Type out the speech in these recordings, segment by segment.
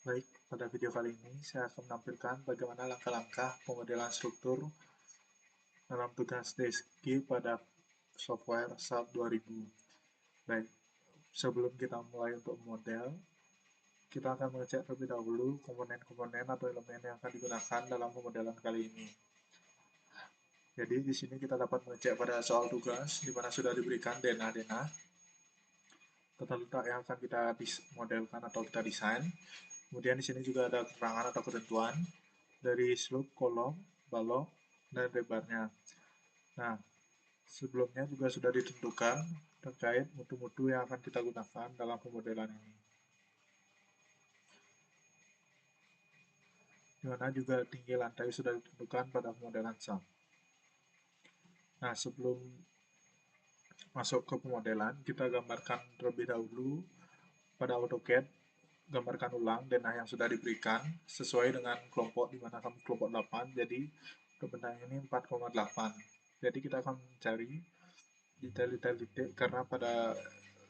Baik, pada video kali ini saya akan menampilkan bagaimana langkah-langkah pemodelan struktur dalam tugas DSG pada software SAP 2000. Baik, sebelum kita mulai untuk model, kita akan mengecek terlebih dahulu komponen-komponen atau elemen yang akan digunakan dalam pemodelan kali ini. Jadi di sini kita dapat mengecek pada soal tugas, di mana sudah diberikan denah-denah, tata letak yang akan kita modelkan atau kita desain. Kemudian di sini juga ada keterangan atau ketentuan dari slope kolom, balok, dan lebarnya. Nah, sebelumnya juga sudah ditentukan terkait mutu-mutu yang akan kita gunakan dalam pemodelan ini. Di mana juga tinggi lantai sudah ditentukan pada pemodelan SAP. Nah, sebelum masuk ke pemodelan, kita gambarkan terlebih dahulu pada AutoCAD, gambarkan ulang denah yang sudah diberikan sesuai dengan kelompok di mana kami kelompok 8, jadi untuk bentang ini 4,8. Jadi kita akan mencari detail-detail titik karena pada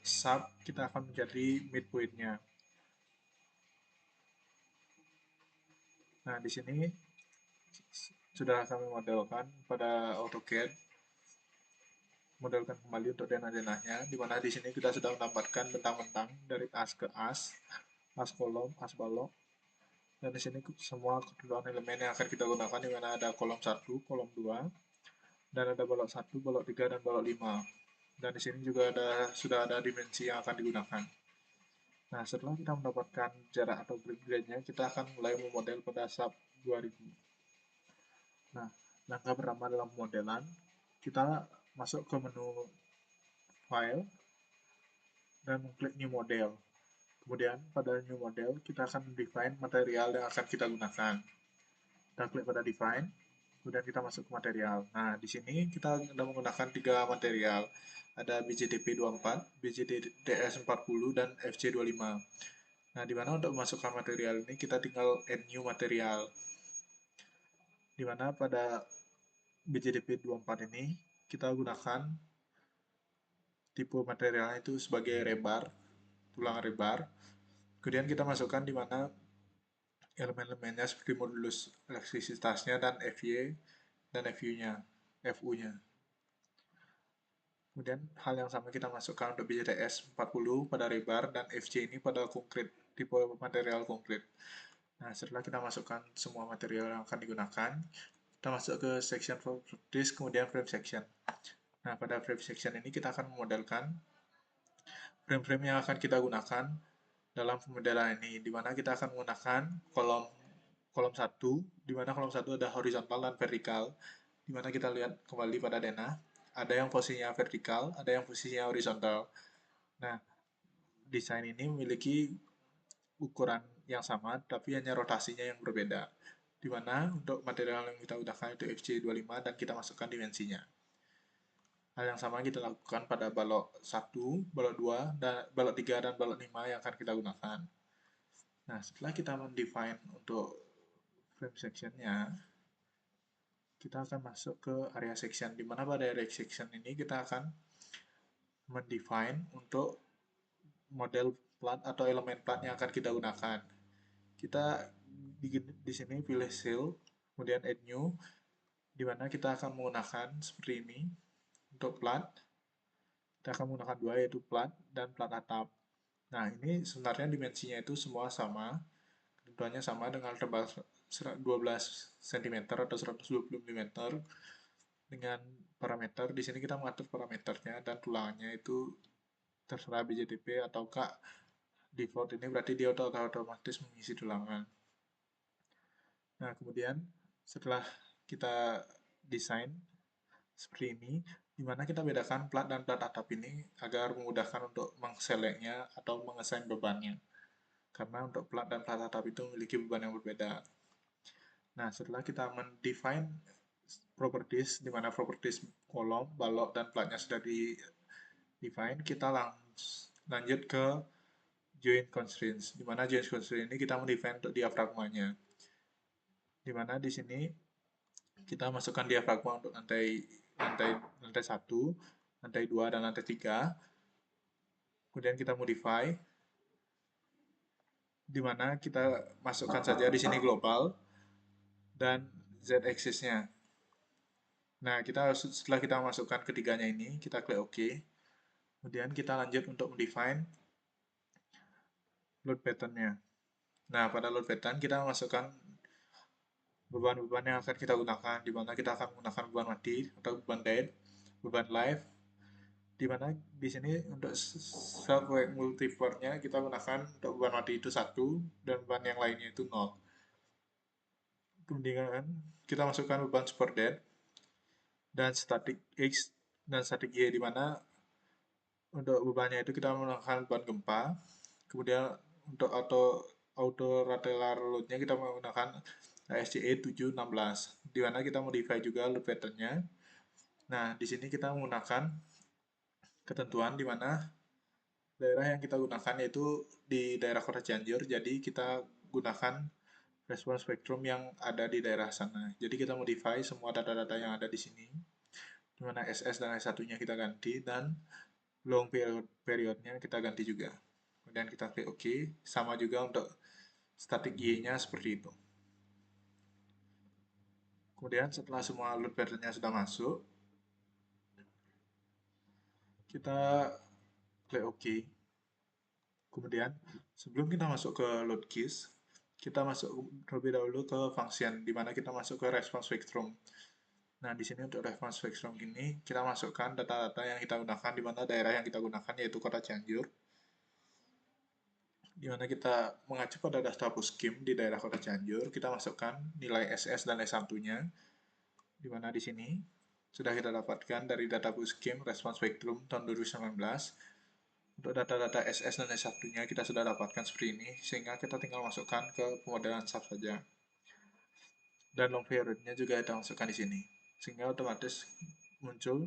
sub kita akan mencari midpoint-nya. Nah, di sini sudah kami modelkan pada AutoCAD, modelkan kembali untuk denah-denahnya, di mana di sini kita sudah menambahkan bentang-bentang dari as ke as kolom, as balok, dan di sini semua ketentuan elemen yang akan kita gunakan, di mana ada kolom 1, kolom 2, dan ada balok 1, balok 3, dan balok 5. Dan di sini juga sudah ada dimensi yang akan digunakan. Nah, setelah kita mendapatkan jarak atau grade-nya, kita akan mulai memodel pada SAP 2000. Nah, langkah pertama dalam pemodelan, kita masuk ke menu File, dan klik New Model. Kemudian, pada New Model, kita akan define material yang akan kita gunakan. Kita klik pada Define, kemudian kita masuk ke material. Nah, di sini kita sudah menggunakan 3 material. Ada BJDP24, BJDS40, dan FC25. Nah, di mana untuk memasukkan material ini, kita tinggal Add New Material. Di mana pada BJDP24 ini, kita gunakan tipe materialnya itu sebagai rebar, tulang rebar. Kemudian kita masukkan di mana elemen-elemennya seperti modulus elektrisitasnya dan FY dan FU-nya. Kemudian hal yang sama kita masukkan untuk BJTS 40 pada rebar dan FC ini pada konkret, tipe material konkret. Nah, setelah kita masukkan semua material yang akan digunakan, kita masuk ke section properties, kemudian frame section. Nah, pada frame section ini kita akan memodelkan frame-frame yang akan kita gunakan dalam pemodelan ini, di mana kita akan menggunakan kolom 1, di mana kolom 1 ada horizontal dan vertikal, di mana kita lihat kembali pada denah, ada yang posisinya vertikal, ada yang posisinya horizontal. Nah, desain ini memiliki ukuran yang sama, tapi hanya rotasinya yang berbeda, di mana untuk material yang kita gunakan itu FC25 dan kita masukkan dimensinya. Hal yang sama kita lakukan pada balok 1, balok 2, dan balok 3, dan balok 5 yang akan kita gunakan. Nah, setelah kita mendefine untuk frame section-nya, kita akan masuk ke area section, di mana pada area section ini kita akan mendefine untuk model plat atau elemen plat yang akan kita gunakan. Kita di sini pilih seal, kemudian add new, di mana kita akan menggunakan seperti ini untuk plat. Kita akan menggunakan 2, yaitu plat dan plat atap. Nah, ini sebenarnya dimensinya itu semua sama, ketentuannya sama dengan tebal 12 cm atau 120 mm dengan parameter. Di sini kita mengatur parameternya dan tulangannya itu terserah BJDP ataukah default, ini berarti dia otomatis mengisi tulangan. Nah, kemudian setelah kita desain seperti ini, di mana kita bedakan plat dan plat atap ini agar memudahkan untuk mengseleknya atau mengesain bebannya. Karena untuk plat dan plat atap itu memiliki beban yang berbeda. Nah, setelah kita mendefine properties, di mana properties kolom, balok, dan platnya sudah di-define, kita lanjut ke join constraints, di mana join constraint ini kita mendefine untuk diafragmanya. Di mana di sini kita masukkan diafragma untuk lantai 1, lantai 2, dan lantai 3. Kemudian kita modify. di mana kita masukkan saja di sini global dan z-axis-nya. Nah, setelah kita masukkan ketiganya ini, kita klik OK. Kemudian kita lanjut untuk mendefine load pattern-nya. Nah, pada load pattern kita masukkan beban-beban yang akan kita gunakan, di mana kita akan menggunakan beban mati atau beban dead, beban live, di mana di sini untuk self weight multiplier-nya kita gunakan untuk beban mati itu 1 dan beban yang lainnya itu 0. Kemudian kita masukkan beban support dead dan static X dan static Y, di mana untuk bebannya itu kita menggunakan beban gempa. Kemudian untuk auto ratelar load-nya kita menggunakan SCE 716, di mana kita modify juga load pattern-nya. Nah, di sini kita menggunakan ketentuan di mana daerah yang kita gunakan yaitu di daerah Kota Cianjur, jadi kita gunakan respons spektrum yang ada di daerah sana. Jadi kita modify semua data-data yang ada di sini, di mana SS dan S1-nya kita ganti, dan long period-nya kita ganti juga. Kemudian kita klik OK, sama juga untuk static Y-nya seperti itu. Kemudian setelah semua load pattern-nya sudah masuk, kita klik OK. Kemudian sebelum kita masuk ke load keys, kita masuk terlebih dahulu ke function, di mana kita masuk ke response spectrum. Nah, di sini untuk response spectrum ini, kita masukkan data-data yang kita gunakan, di mana daerah yang kita gunakan yaitu Kota Cianjur, di mana kita mengacu pada data puskim di daerah Kota Cianjur, kita masukkan nilai SS dan S1-nya, di mana di sini sudah kita dapatkan dari data puskim response spectrum tahun 2019. Untuk data-data SS dan S1-nya kita sudah dapatkan seperti ini, sehingga kita tinggal masukkan ke pemodelan SAP saja. Dan long period-nya juga kita masukkan di sini, sehingga otomatis muncul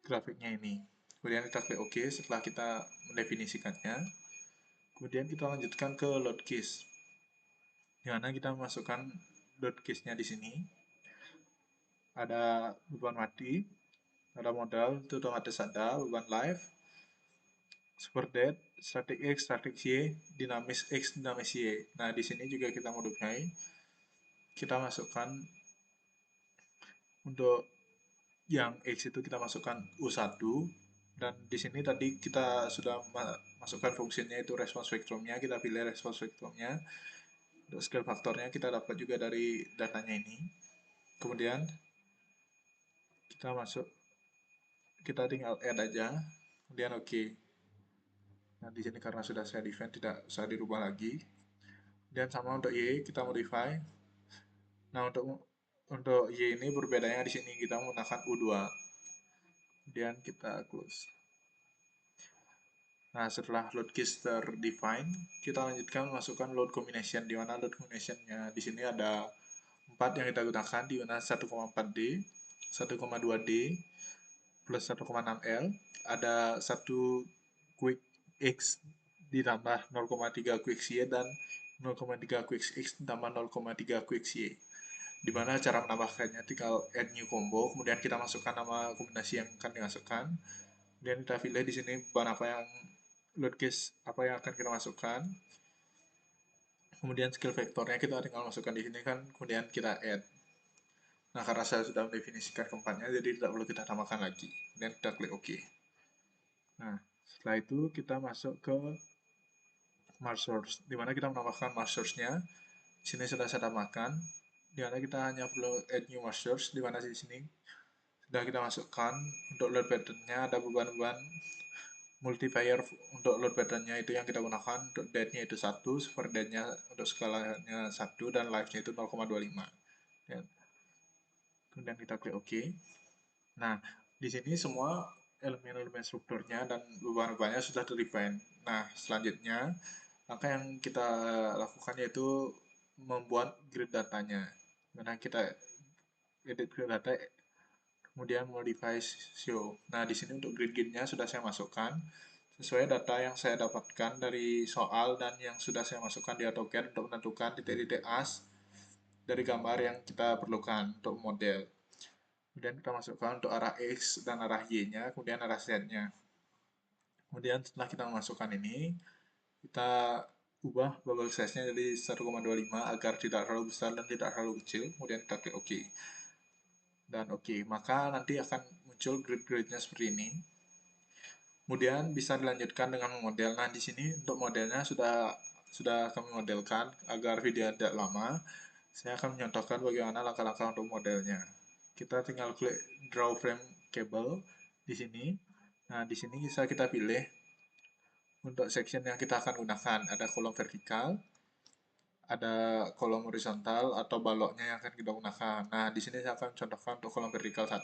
grafiknya ini. Kemudian kita klik OK setelah kita mendefinisikannya. Kemudian kita lanjutkan ke load keys, di mana kita memasukkan load keys-nya di sini. Ada beban mati, ada modal, itu otomatis ada, beban live, super dead, static X, static Y, dinamis X, dinamis Y. Nah, di sini juga kita modify. Kita masukkan untuk yang X itu kita masukkan U1, dan di sini tadi kita sudah masukkan fungsinya itu response spectrumnya, kita pilih response spectrumnya. Untuk scale faktornya kita dapat juga dari datanya ini. Kemudian kita tinggal add aja, kemudian OK. Nah, di sini karena sudah saya define tidak usah dirubah lagi. Dan sama untuk Y kita modify. Nah, untuk Y ini berbedanya di sini kita menggunakan U2. Kemudian kita close. Nah, setelah load keys terdefine, kita lanjutkan masukkan load combination, di mana load combination-nya di sini ada 4 yang kita gunakan, di mana 1,4D, 1,2D, plus 1,6L, ada 1 quick X ditambah 0,3 quick Y, dan 0,3 quick X ditambah 0,3 quick Y. Dimana cara menambahkannya tinggal add new combo, kemudian kita masukkan nama kombinasi yang akan dimasukkan, kemudian kita pilih di sini beban apa yang load case apa yang akan kita masukkan, kemudian skill vektornya kita tinggal masukkan di sini kan, kemudian kita add. Nah, karena saya sudah mendefinisikan keempatnya, jadi tidak perlu kita tambahkan lagi, kemudian kita klik OK. Nah, setelah itu kita masuk ke mark source, di mana kita menambahkan mark source-nya. Di sini sudah saya tambahkan, di mana kita hanya perlu add new mark source, di mana di sini sudah kita masukkan untuk load pattern-nya ada beban-beban multiplier untuk load pattern-nya itu yang kita gunakan. Untuk dead-nya itu 1, super dead-nya untuk skalanya 1, dan live-nya itu 0,25. Kemudian kita klik OK. Nah, di sini semua elemen-elemen strukturnya dan beban-bebannya sudah terdefine. Nah, selanjutnya langkah yang kita lakukan yaitu membuat grid datanya. Karena kita edit grid data, kemudian modify show. Nah, di sini untuk grid-gridnya sudah saya masukkan sesuai data yang saya dapatkan dari soal dan yang sudah saya masukkan di AutoCAD untuk menentukan titik-titik as dari gambar yang kita perlukan untuk model. Kemudian kita masukkan untuk arah X dan arah Y-nya, kemudian arah Z-nya. Kemudian setelah kita memasukkan ini, kita ubah bubble size-nya jadi 1,25 agar tidak terlalu besar dan tidak terlalu kecil. Kemudian kita klik OK. Dan OK, maka nanti akan muncul grid-gridnya seperti ini. Kemudian bisa dilanjutkan dengan model. Nah, di sini untuk modelnya sudah kami modelkan agar video tidak lama. Saya akan menyontohkan bagaimana langkah-langkah untuk modelnya. Kita tinggal klik draw frame cable di sini. Nah, di sini bisa kita pilih untuk section yang kita akan gunakan. Ada kolom vertikal, ada kolom horizontal atau baloknya yang akan kita gunakan. Nah, di sini saya akan contohkan untuk kolom vertikal 1.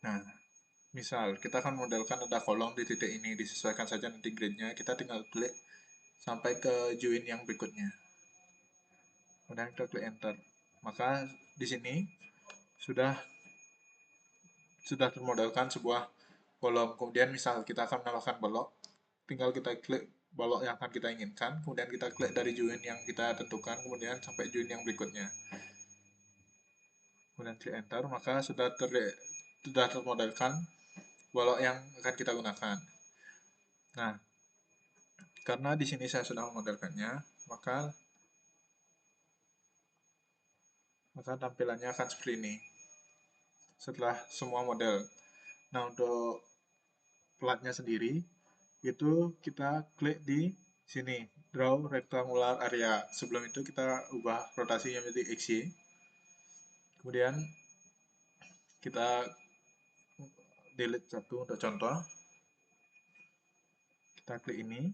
Nah, misal kita akan modelkan ada kolom di titik ini, disesuaikan saja nanti grid-nya. Kita tinggal klik sampai ke join yang berikutnya. Kemudian kita klik enter. Maka di sini sudah termodelkan sebuah kolom. Kemudian misal kita akan menambahkan balok, tinggal kita klik balok yang akan kita inginkan, kemudian kita klik dari join yang kita tentukan, kemudian sampai join yang berikutnya. Kemudian klik enter, maka sudah termodelkan balok yang akan kita gunakan. Nah, karena di sini saya sudah memodelkannya, maka tampilannya akan seperti ini setelah semua model. Nah, untuk platnya sendiri itu kita klik di sini draw rectangular area. Sebelum itu kita ubah rotasinya menjadi XY. Kemudian kita delete satu untuk contoh. Kita klik ini.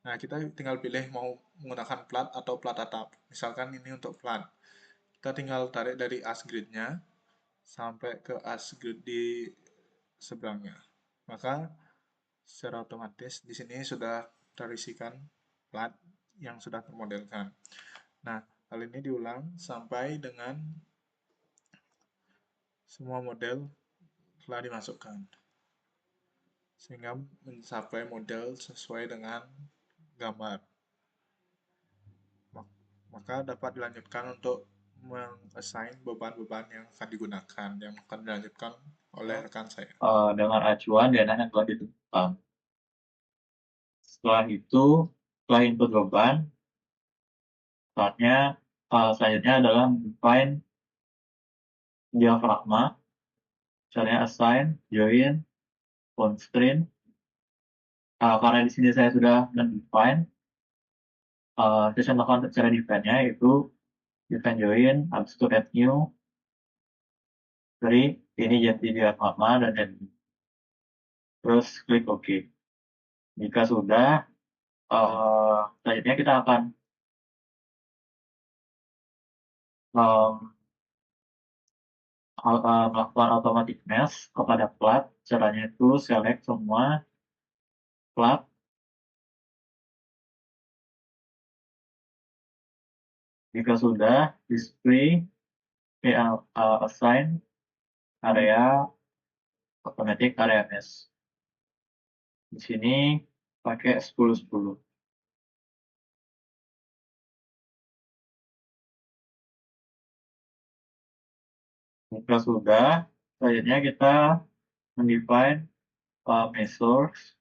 Nah, kita tinggal pilih mau menggunakan plat atau plat atap. Misalkan ini untuk plat. Kita tinggal tarik dari as grid-nya sampai ke as grid di seberangnya. Maka secara otomatis di sini sudah terisikan plat yang sudah termodelkan. Nah, hal ini diulang sampai dengan semua model telah dimasukkan, sehingga mencapai model sesuai dengan gambar. Maka dapat dilanjutkan untuk meng-assign beban-beban yang akan digunakan, yang akan dilanjutkan oleh rekan saya. Dengan acuan dana yang telah ditentukan. Setelah itu, setelah input beban, selanjutnya adalah define diafragma, caranya assign, join, constraint. Karena di sini saya sudah mendefine, saya contohkan untuk cara define-nya yaitu define join, habis itu add new, dari ini jadi diafragma dan add new. Terus klik OK. Jika sudah, selanjutnya kita akan melakukan automatic mesh kepada plat. Caranya itu select semua plat. Jika sudah, display assign area automatic area mesh. Di sini pakai 10-10. Jika sudah, selanjutnya kita mendefine mesh source.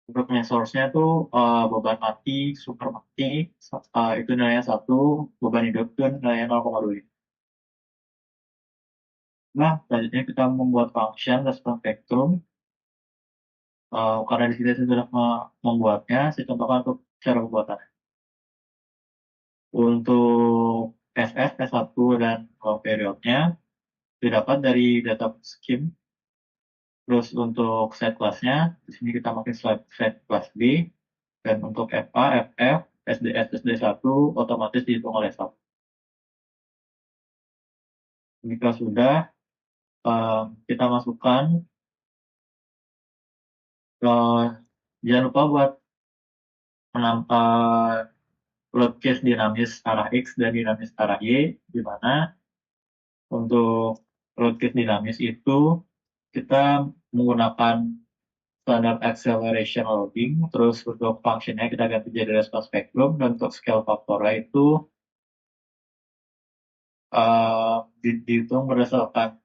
Untuk mesh source-nya tuh beban mati, super mati, itu nilainya 1, beban hidup itu nilainya 0,2. Nah, selanjutnya kita membuat function respon spektrum. Karena di sini saya sudah membuatnya, saya contohkan untuk cara pembuatannya. Untuk SS, S1, dan periodnya didapat dari data scheme. Terus untuk set kelasnya, di sini kita pakai set kelas B. Dan untuk FA, FF, SDS, SD1 otomatis dihitung oleh sub. Jika sudah, kita masukkan. Jangan lupa buat load case dinamis arah X dan dinamis arah Y, di mana untuk load case dinamis itu kita menggunakan standar acceleration loading, terus untuk functionnya kita ganti jadi response spectrum, dan untuk scale faktornya itu dihitung berdasarkan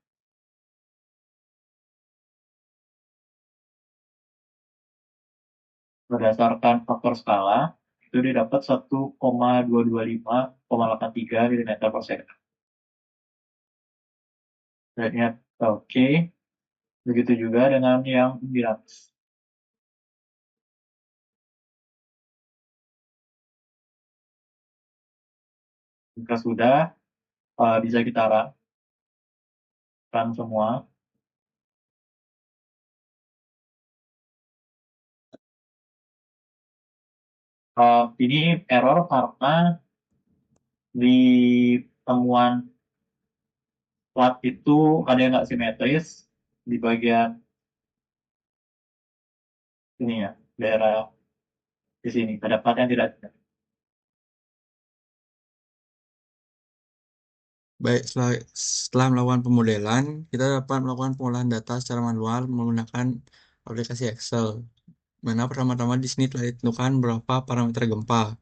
berdasarkan faktor skala, itu didapat 1,225,83 mm per second. Beratnya oke. Begitu juga dengan yang dinamis. Jika sudah, bisa kita run semua. Ini error karena di temuan plat itu ada yang nggak simetris di bagian ini ya, daerah di sini ada plat yang tidak simetris. Baik, setelah melakukan pemodelan, kita dapat melakukan pengolahan data secara manual menggunakan aplikasi Excel. Mana pertama-tama di sini telah ditentukan berapa parameter gempa,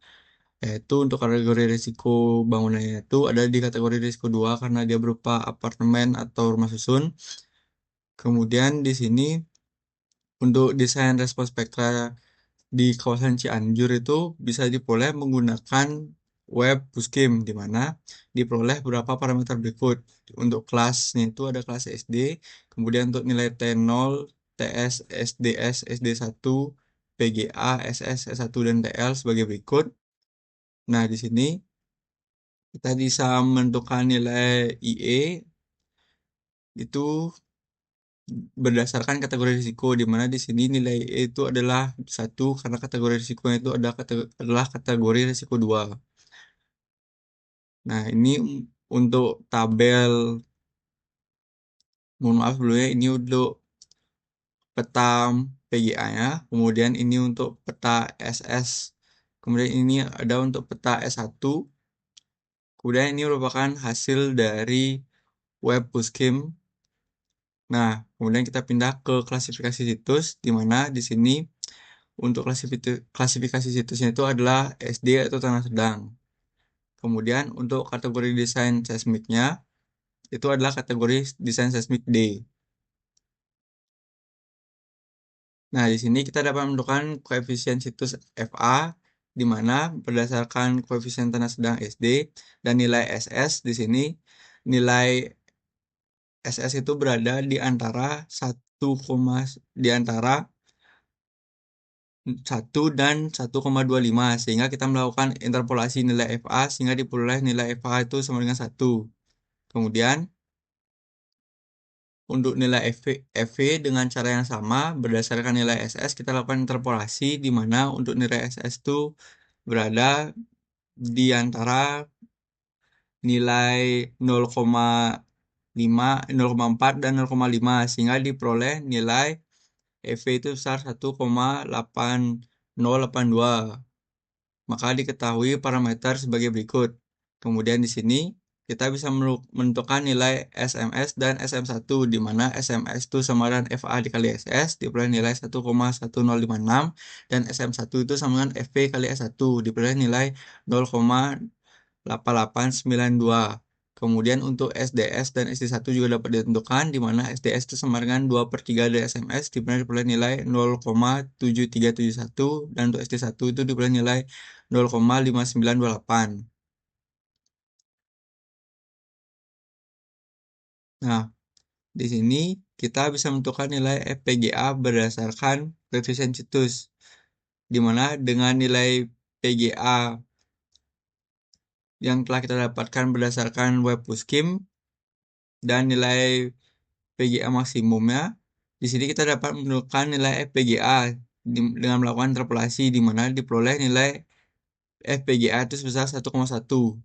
yaitu untuk kategori risiko bangunannya itu ada di kategori risiko 2 karena dia berupa apartemen atau rumah susun. Kemudian di sini untuk desain respons spektra di kawasan Cianjur itu bisa diperoleh menggunakan web Puskim, di mana diperoleh beberapa parameter berikut. Untuk kelasnya itu ada kelas SD, kemudian untuk nilai T0, TS, SDS, SD1, PGA, SS, S1, dan TL sebagai berikut. Nah, di sini kita bisa menentukan nilai IE itu berdasarkan kategori risiko, di mana di sini nilai E itu adalah 1 karena kategori risikonya itu adalah kategori risiko 2. Nah, ini untuk tabel, mohon maaf sebelumnya, ini untuk peta PGA-nya, kemudian ini untuk peta SS, kemudian ini ada untuk peta S1, kemudian ini merupakan hasil dari web Puskim. Nah, kemudian kita pindah ke klasifikasi situs, di mana di sini untuk klasifikasi situsnya itu adalah SD atau tanah sedang. Kemudian untuk kategori desain seismiknya itu adalah kategori desain seismik D. Nah, di sini kita dapat menentukan koefisien situs FA, di mana berdasarkan koefisien tanah sedang SD dan nilai SS di sini, nilai SS itu berada di antara 1 dan 1,25, sehingga kita melakukan interpolasi nilai FA sehingga diperoleh nilai FA itu sama dengan 1. Kemudian untuk nilai FV dengan cara yang sama berdasarkan nilai SS kita lakukan interpolasi, di mana untuk nilai SS itu berada di antara nilai 0,5, 0,4 dan 0,5 sehingga diperoleh nilai FV itu besar 1,8082. Maka diketahui parameter sebagai berikut. Kemudian di sini kita bisa menentukan nilai SMS dan SM1, di mana SMS itu sama dengan FA dikali SS diperoleh nilai 1,1056 dan SM1 itu sama dengan FV kali S1 diperoleh nilai 0,8892. Kemudian untuk SDS dan SD1 juga dapat ditentukan, di mana SDS itu sama dengan 2/3 dari SMS diperoleh nilai 0,7371 dan untuk SD1 itu diperoleh nilai 0,5928. Nah, di sini kita bisa menentukan nilai FPGA berdasarkan koefisien situs, di mana dengan nilai PGA yang telah kita dapatkan berdasarkan web Puskim dan nilai PGA maksimumnya, di sini kita dapat menentukan nilai FPGA dengan melakukan interpolasi, di mana diperoleh nilai FPGA itu sebesar 1,1.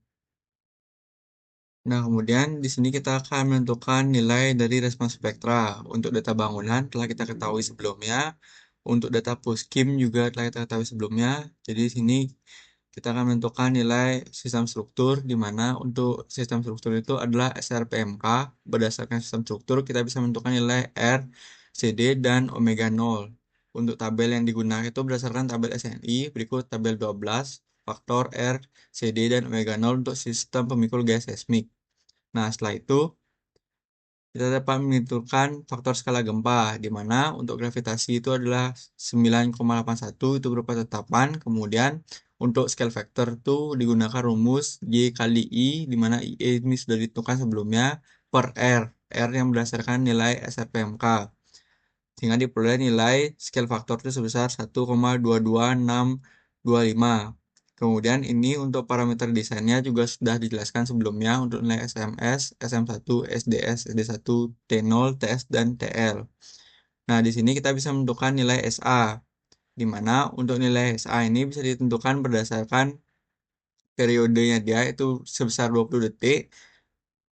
Nah, kemudian di sini kita akan menentukan nilai dari respons spektra. Untuk data bangunan telah kita ketahui sebelumnya. Untuk data Puskim juga telah kita ketahui sebelumnya. Jadi di sini kita akan menentukan nilai sistem struktur, di mana untuk sistem struktur itu adalah SRPMK. Berdasarkan sistem struktur, kita bisa menentukan nilai R, CD, dan omega 0. Untuk tabel yang digunakan itu berdasarkan tabel SNI, berikut tabel 12, faktor R, CD, dan omega 0 untuk sistem pemikul gaya seismik. Nah, setelah itu kita dapat menentukan faktor skala gempa, di mana untuk gravitasi itu adalah 9,81 itu berupa tetapan. Kemudian untuk scale factor itu digunakan rumus Y kali I, di mana I ini sudah ditentukan sebelumnya, per R yang berdasarkan nilai SRPMK. Sehingga diperoleh nilai scale factor itu sebesar 1,22625. Kemudian ini untuk parameter desainnya juga sudah dijelaskan sebelumnya untuk nilai SMS, SM1, SDS, SD1, T0, TS, dan TL. Nah, di sini kita bisa menentukan nilai SA, di mana untuk nilai SA ini bisa ditentukan berdasarkan periodenya dia itu sebesar 20 detik.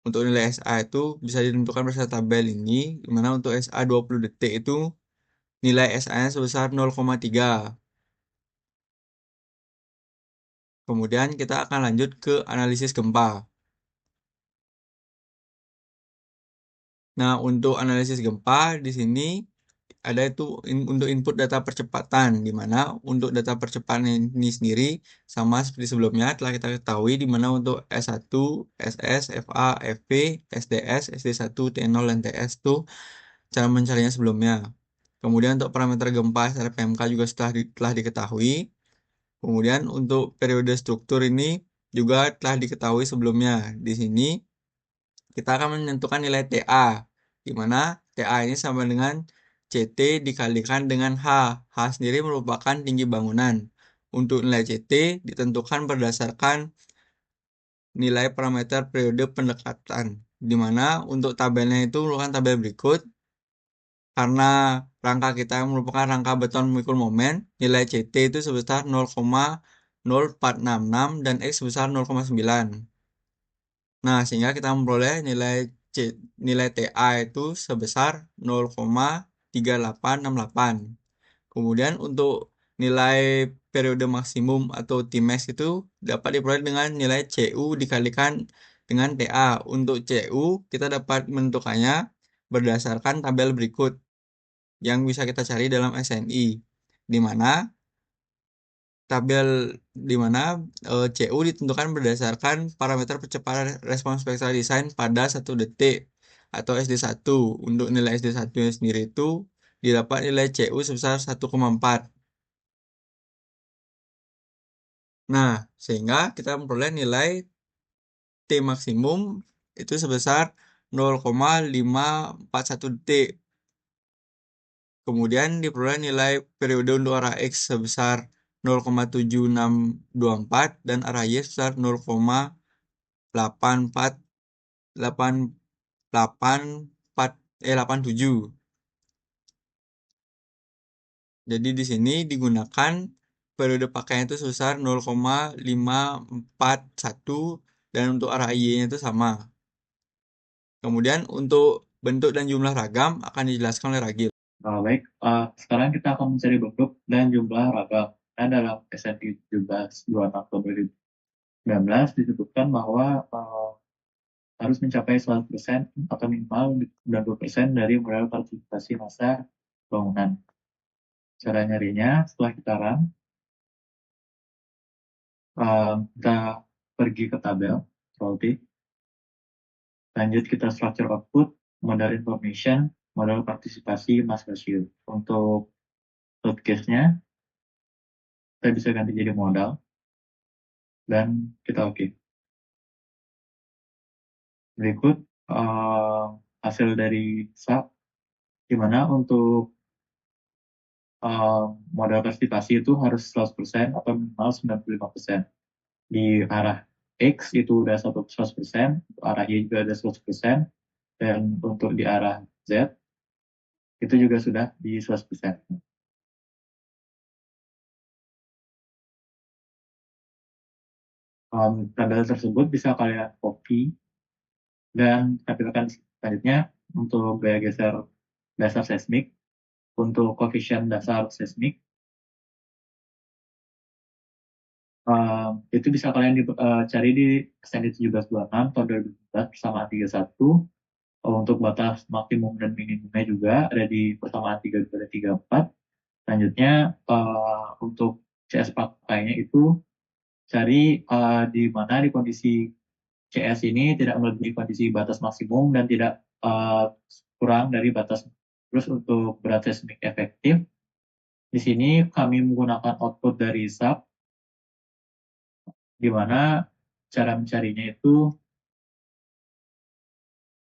Untuk nilai SA itu bisa ditentukan berdasarkan tabel ini, di mana untuk SA 20 detik itu nilai SA-nya sebesar 0,3. Kemudian kita akan lanjut ke analisis gempa. Nah, untuk analisis gempa di sini ada itu untuk input data percepatan, di mana untuk data percepatan ini sendiri sama seperti sebelumnya telah kita ketahui, di mana untuk S1, SS, FA, FP, SDS, SD1, T0, dan TS itu cara mencarinya sebelumnya. Kemudian untuk parameter gempa SRPMK juga telah diketahui. Kemudian untuk periode struktur ini juga telah diketahui sebelumnya. Di sini kita akan menentukan nilai TA, di mana TA ini sama dengan CT dikalikan dengan H. H sendiri merupakan tinggi bangunan. Untuk nilai CT ditentukan berdasarkan nilai parameter periode pendekatan, di mana untuk tabelnya itu merupakan tabel berikut. Karena rangka kita merupakan rangka beton memikul momen, nilai CT itu sebesar 0,0466 dan X sebesar 0,9. Nah, sehingga kita memperoleh nilai TA itu sebesar 0,3868. Kemudian untuk nilai periode maksimum atau Tmax itu dapat diperoleh dengan nilai CU dikalikan dengan TA. Untuk CU kita dapat menentukannya berdasarkan tabel berikut yang bisa kita cari dalam SNI, di mana CU ditentukan berdasarkan parameter percepatan respons spektral desain pada 1 detik atau SD1. Untuk nilai SD1 sendiri itu didapat nilai CU sebesar 1,4. Nah, sehingga kita memperoleh nilai T maksimum itu sebesar 0,541 detik. Kemudian diperoleh nilai periode untuk arah X sebesar 0,7624 dan arah Y sebesar 0,8487. Jadi di sini digunakan periode pakaian itu sebesar 0,541 dan untuk arah Y-nya itu sama. Kemudian untuk bentuk dan jumlah ragam akan dijelaskan oleh Ragil. Baik, sekarang kita akan mencari bentuk dan jumlah ragam. Dan dalam SNI 1726/2019 disebutkan bahwa harus mencapai 100% atau minimal 90% dari modal partisipasi massa bangunan. Cara nyarinya setelah kita run, kita pergi ke tabel, Control-T. Lanjut kita structure output, modal information, modal partisipasi, mass ratio. Untuk load case-nya, kita bisa ganti jadi modal, dan kita oke. Berikut hasil dari SAP, di mana untuk modal partisipasi itu harus 100% atau minimal 95%. Di arah X itu udah 100%, arah Y juga ada 100%, dan untuk di arah Z itu juga sudah di 100%. Tabel tersebut bisa kalian copy dan tampilkan selanjutnya untuk gaya geser dasar seismik, untuk koefisien dasar seismik, itu bisa kalian cari di SNI 1726 tahun 2014 persamaan 31. Untuk batas maksimum dan minimumnya juga ada di persamaan 32 dan 34. Selanjutnya untuk CS pakainya itu cari di mana di kondisi CS ini tidak melebihi kondisi batas maksimum dan tidak kurang dari batas. Terus untuk berat seismik efektif, di sini kami menggunakan output dari sub, di mana cara mencarinya itu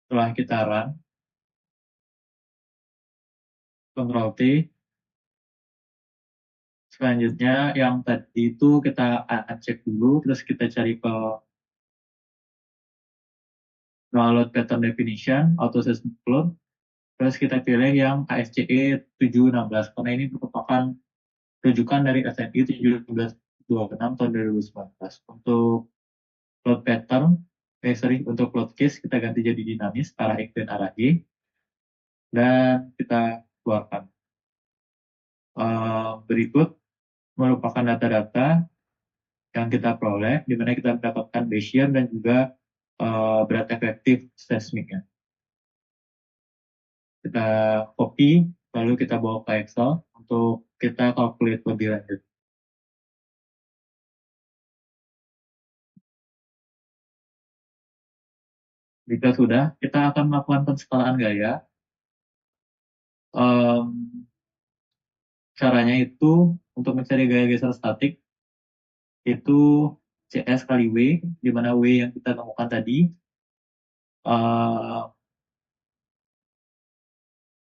setelah kita run, Ctrl T, selanjutnya yang tadi itu kita uncheck dulu, terus kita cari ke load pattern definition, auto seismic flow, terus kita pilih yang ASCE 716, karena ini merupakan rujukan dari SNI 1726 tahun 2019. Untuk load pattern, untuk load case kita ganti jadi dinamis, arah X dan arah Y, dan kita keluarkan. Berikut merupakan data-data yang kita peroleh, di mana kita mendapatkan Bayesian dan juga berat efektif seismiknya. Kita copy, lalu kita bawa ke Excel untuk kita calculate lebih lanjut. Jika sudah, kita akan melakukan penskalaan gaya. Caranya itu untuk mencari gaya geser statik itu CS kali W, di mana W yang kita temukan tadi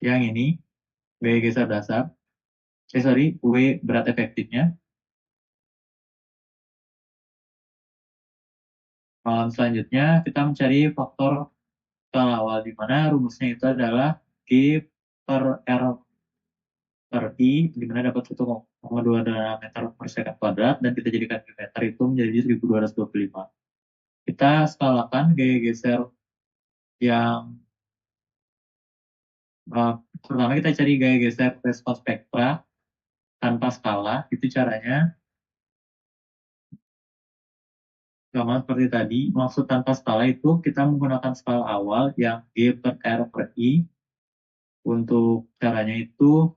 yang ini gaya geser dasar, W berat efektifnya. Selanjutnya kita mencari faktor skala awal, di mana rumusnya itu adalah G per R per I, di mana dapat 1,2 meter per second kuadrat, dan kita jadikan meter itu menjadi 1225. Kita skalakan gaya geser yang pertama kita cari gaya geser respons spektra tanpa skala. Itu caranya sama seperti tadi. Maksud tanpa skala itu kita menggunakan skala awal yang G per R per I. Untuk caranya itu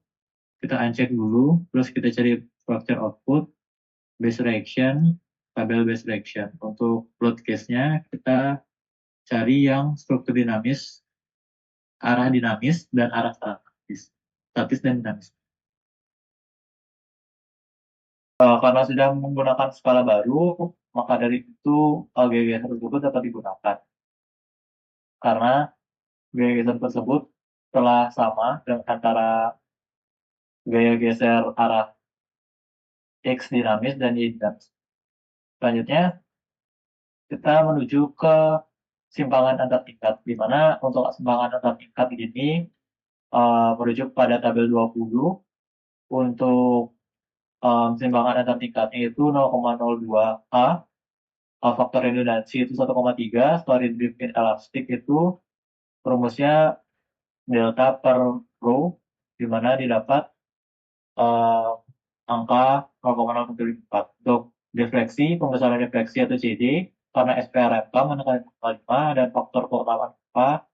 kita uncheck dulu, terus kita cari structure output, base reaction, tabel base reaction. Untuk plot case-nya kita cari yang struktur dinamis, arah dinamis, dan arah statis dan dinamis. Karena sudah menggunakan skala baru, maka dari itu gaya geser tersebut dapat digunakan. Karena gaya geser tersebut telah sama dengan antara gaya geser arah X dinamis dan Y dinamis. Selanjutnya, kita menuju ke simpangan antar tingkat, di mana untuk simpangan antar tingkat ini merujuk pada tabel 20. Untuk simpangan antar tingkatnya itu 0,02A, faktor redundansi itu 1,3, story driven elastic itu rumusnya delta per rho, di mana didapat angka 0,014. Untuk defleksi, pembesaran defleksi atau CD, karena SPRMK menekan 5 dan faktor keutamaan K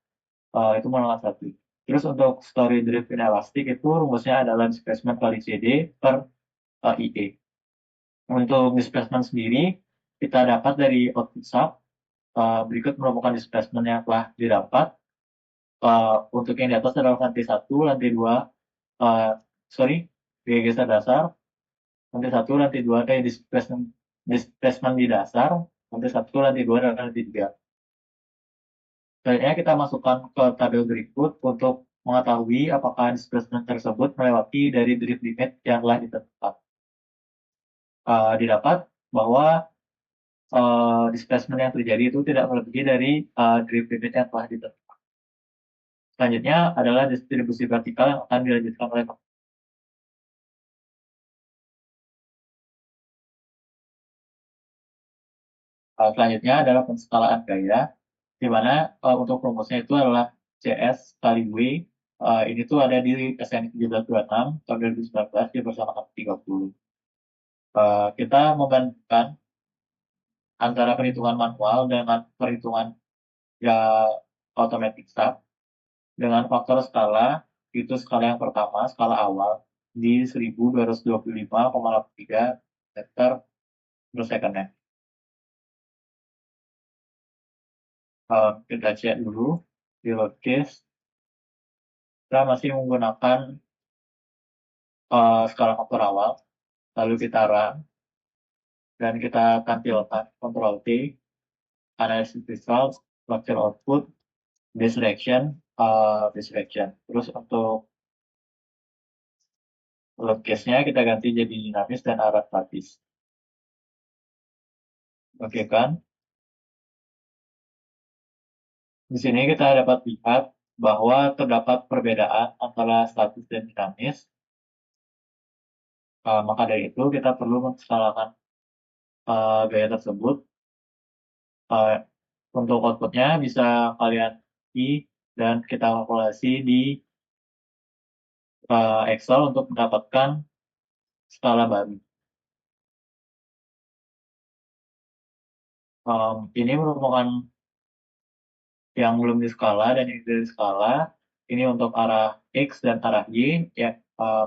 itu menekan 1. Terus untuk story driven elastic itu rumusnya adalah displacement kali CD per IE. Untuk displacement sendiri, kita dapat dari output sub. Berikut merupakan displacement yang telah didapat. Untuk yang di atas adalah lantai 1, lantai 2, gaya geser dasar, lantai 1, lantai 2 ada displacement di dasar, lantai 1, lantai 2, dan lantai 3. Selanjutnya kita masukkan ke tabel berikut untuk mengetahui apakah displacement tersebut melewati dari drift limit yang telah ditentukan. Didapat bahwa displacement yang terjadi itu tidak melebihi dari drift limit yang telah ditentukan. Selanjutnya adalah distribusi vertikal yang akan dilanjutkan oleh selanjutnya adalah penskalaan gaya, di mana untuk rumusnya itu adalah CS kali W. Ini tuh ada di SNI 1726 tahun 2019 di bersama 30. Kita membandingkan antara perhitungan manual dengan perhitungan automatic sub dengan faktor skala. Itu skala yang pertama, skala awal di 1225,83 meter per second. Kita cek dulu di load case kita masih menggunakan skala faktor awal, lalu kita run dan kita tampilkan Ctrl T, analysis result, structure output, base direction. Terus untuk load case-nya kita ganti jadi dinamis dan arah statis. Oke kan? Di sini kita dapat lihat bahwa terdapat perbedaan antara statis dan dinamis. Maka dari itu kita perlu menskalakan gaya tersebut. Untuk outputnya bisa kalian dan kita kalkulasi di Excel untuk mendapatkan skala baru. Ini merupakan yang belum di skala dan ini di skala. Ini untuk arah X dan arah Y, ya.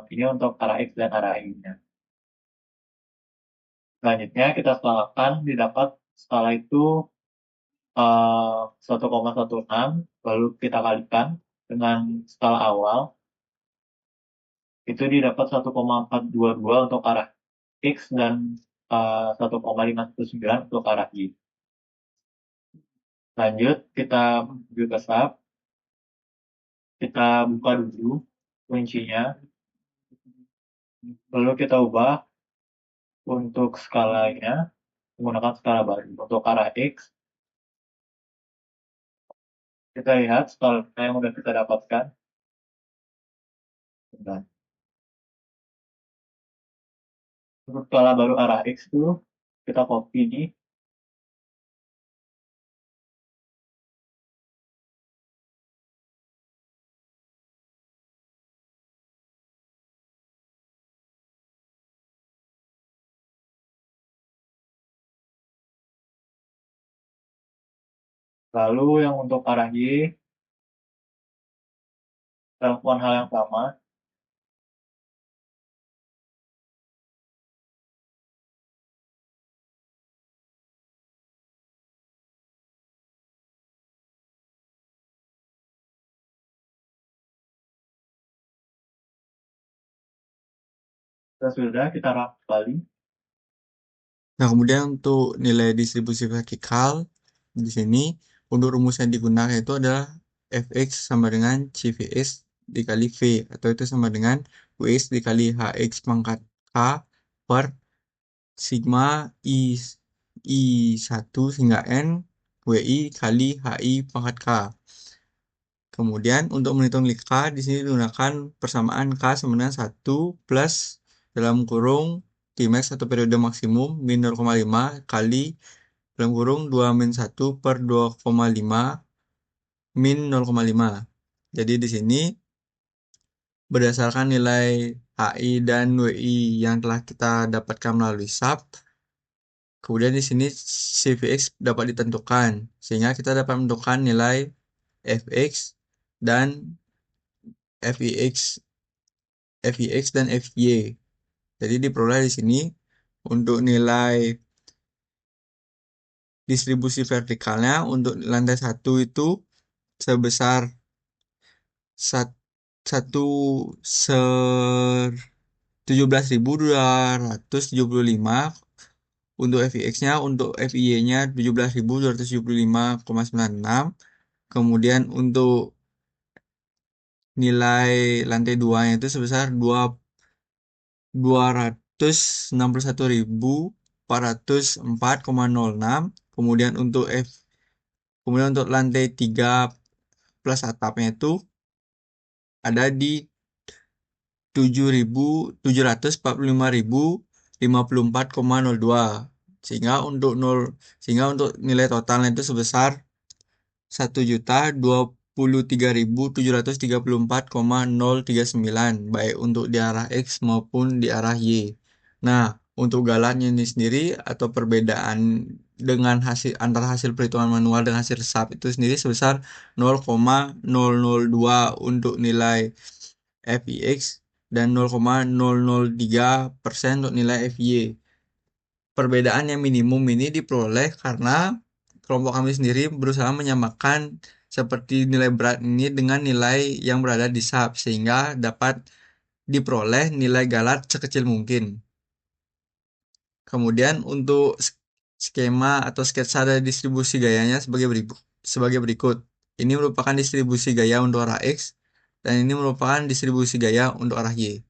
Ini untuk arah X dan arah Y-nya. Selanjutnya kita skalakan, didapat skala itu 1,16, lalu kita kalikan dengan skala awal, itu didapat 1,422 untuk arah X dan 1,519 untuk arah Y. Lanjut, kita menuju ke SAP. Kita buka dulu kuncinya, lalu kita ubah untuk skalanya menggunakan skala baru. Untuk arah X, kita lihat skala yang sudah kita dapatkan. Nah, untuk skala baru arah X itu kita copy di lalu yang untuk arah Y kita lakukan hal yang sama. Dan sudah kita run kembali. Nah, kemudian untuk nilai distribusi vertikal di sini untuk rumus yang digunakan itu adalah Fx sama dengan CVS dikali V, atau itu sama dengan Vx dikali Hx pangkat K per sigma I1 hingga N WI kali HI pangkat K. Kemudian untuk menghitung K di sini digunakan persamaan K sama dengan 1 plus dalam kurung Tmax atau periode maksimum min 0,5 kali dalam kurung 2 min 1 per 2,5 min 0,5. Jadi di sini berdasarkan nilai HI dan WI yang telah kita dapatkan melalui SAP, kemudian di sini CVX dapat ditentukan sehingga kita dapat menentukan nilai Fx dan Fix dan Fy. Jadi diperoleh di sini untuk nilai distribusi vertikalnya untuk lantai 1 itu sebesar 17.275. Untuk Fix-nya, untuk Fy-nya 17.275,96. Kemudian untuk nilai lantai 2-nya itu sebesar 261.404,06. Kemudian untuk lantai 3 plus atapnya itu ada di 7.745.054,02. Sehingga untuk nilai totalnya itu sebesar 1.023.734,039 baik untuk di arah X maupun di arah Y. Nah, untuk galannya ini sendiri atau perbedaan dengan antara hasil perhitungan manual dan hasil SAP itu sendiri sebesar 0,002 untuk nilai Fix dan 0,003% untuk nilai Fy. Perbedaan yang minimum ini diperoleh karena kelompok kami sendiri berusaha menyamakan seperti nilai berat ini dengan nilai yang berada di sub sehingga dapat diperoleh nilai galat sekecil mungkin. Kemudian untuk skema atau sketsa dari distribusi gayanya sebagai berikut. Ini merupakan distribusi gaya untuk arah X dan ini merupakan distribusi gaya untuk arah Y.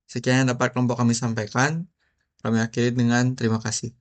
Sekian yang dapat kelompok kami sampaikan. Kami akhiri dengan terima kasih.